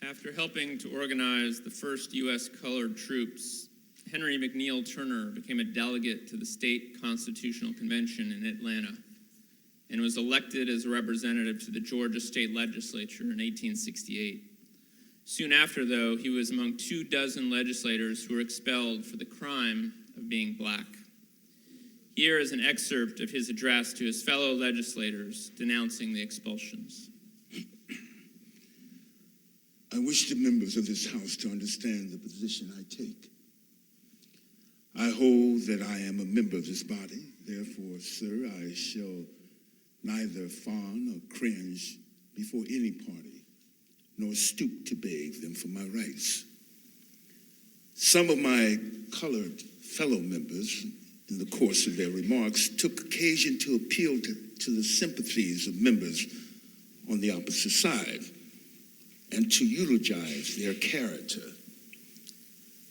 After helping to organize the first U.S. colored troops, Henry McNeal Turner became a delegate to the State Constitutional Convention in Atlanta and was elected as a representative to the Georgia State Legislature in 1868. Soon after, though, he was among 24 legislators who were expelled for the crime of being black. Here is an excerpt of his address to his fellow legislators denouncing the expulsions. I wish the members of this House to understand the position I take. I hold that I am a member of this body. Therefore, sir, I shall neither fawn or cringe before any party, nor stoop to beg them for my rights. Some of my colored fellow members, in the course of their remarks, took occasion to appeal to the sympathies of members on the opposite side and to eulogize their character.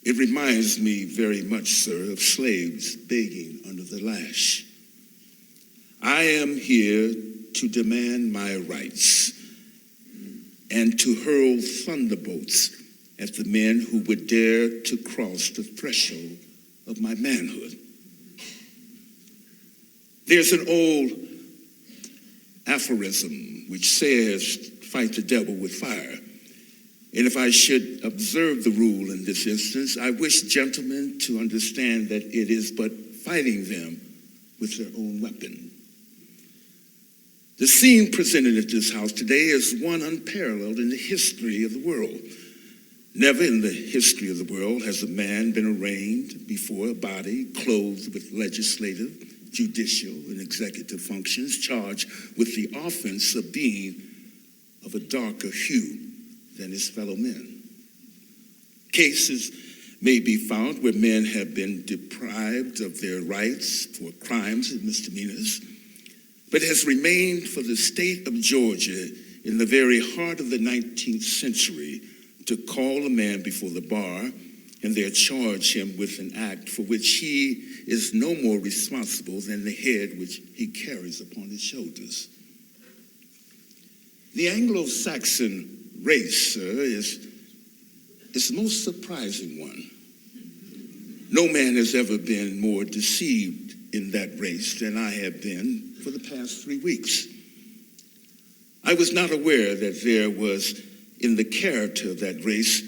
It reminds me very much, sir, of slaves begging under the lash. I am here to demand my rights and to hurl thunderbolts at the men who would dare to cross the threshold of my manhood. There's an old aphorism which says, fight the devil with fire. And if I should observe the rule in this instance, I wish gentlemen to understand that it is but fighting them with their own weapon. The scene presented at this House today is one unparalleled in the history of the world. Never in the history of the world has a man been arraigned before a body clothed with legislative, judicial, and executive functions, charged with the offense of being of a darker hue than his fellow men. Cases may be found where men have been deprived of their rights for crimes and misdemeanors, but has remained for the state of Georgia in the very heart of the 19th century to call a man before the bar and there charge him with an act for which he is no more responsible than the head which he carries upon his shoulders. The Anglo-Saxon race, sir, is the most surprising one. No man has ever been more deceived in that race than I have been for the past 3 weeks. I was not aware that there was in the character of that race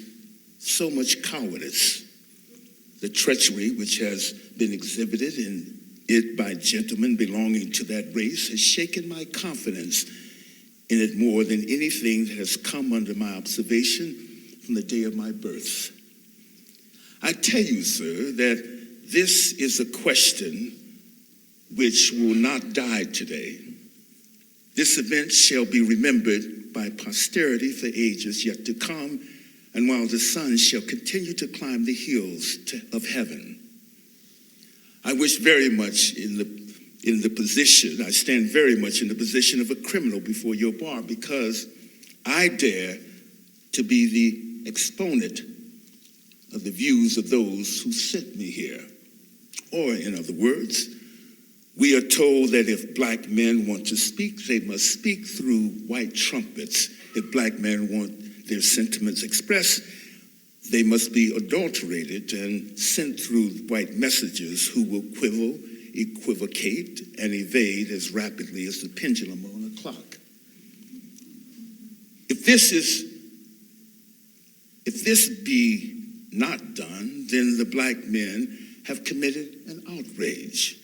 so much cowardice. The treachery which has been exhibited in it by gentlemen belonging to that race has shaken my confidence in it more than anything that has come under my observation from the day of my birth. I tell you, sir, that this is a question which will not die today. This event shall be remembered by posterity for ages yet to come, and while the sun shall continue to climb the hills of heaven. I wish very much I stand very much in the position of a criminal before your bar, because I dare to be the exponent of the views of those who sent me here. Or in other words, we are told that if black men want to speak, they must speak through white trumpets. If black men want their sentiments expressed, they must be adulterated and sent through white messengers who will quibble, equivocate, and evade as rapidly as the pendulum on a clock. If this be not done, then the black men have committed an outrage,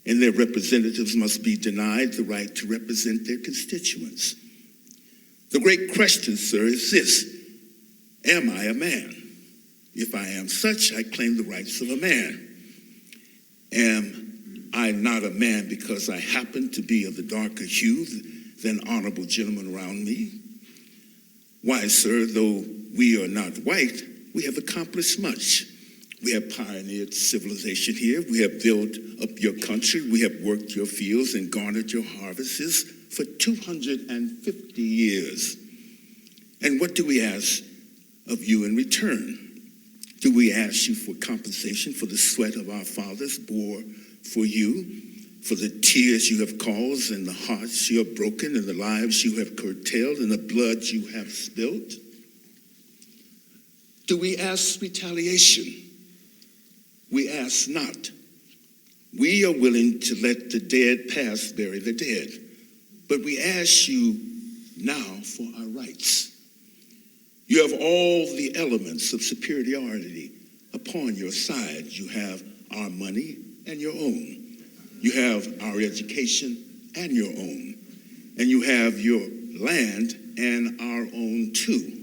and their representatives must be denied the right to represent their constituents. The great question, sir, is this: am I a man? If I am such, I claim the rights of a man. Am I not a man because I happen to be of the darker hue than honorable gentlemen around me? Why, sir, though we are not white, we have accomplished much. We have pioneered civilization here. We have built up your country. We have worked your fields and garnered your harvests for 250 years. And what do we ask of you in return? Do we ask you for compensation for the sweat of our fathers bore for you, for the tears you have caused and the hearts you have broken and the lives you have curtailed and the blood you have spilt? Do we ask retaliation? We ask not. We are willing to let the dead past bury the dead. But we ask you now for our rights. You have all the elements of superiority upon your side. You have our money and your own. You have our education and your own. And you have your land and our own too.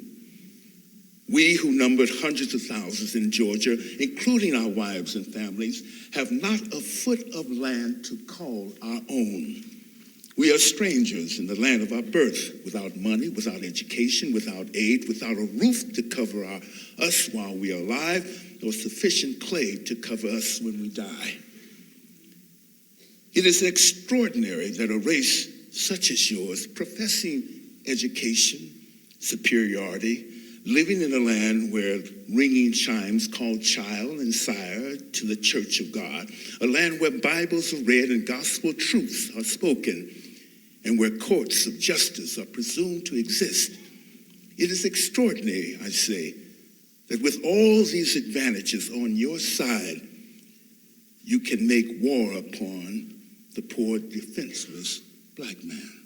We who numbered hundreds of thousands in Georgia, including our wives and families, have not a foot of land to call our own. We are strangers in the land of our birth, without money, without education, without aid, without a roof to cover us while we are alive, or sufficient clay to cover us when we die. It is extraordinary that a race such as yours, professing education, superiority, living in a land where ringing chimes call child and sire to the church of God, a land where Bibles are read and gospel truths are spoken, and where courts of justice are presumed to exist. It is extraordinary, I say, that with all these advantages on your side, you can make war upon the poor, defenseless black man.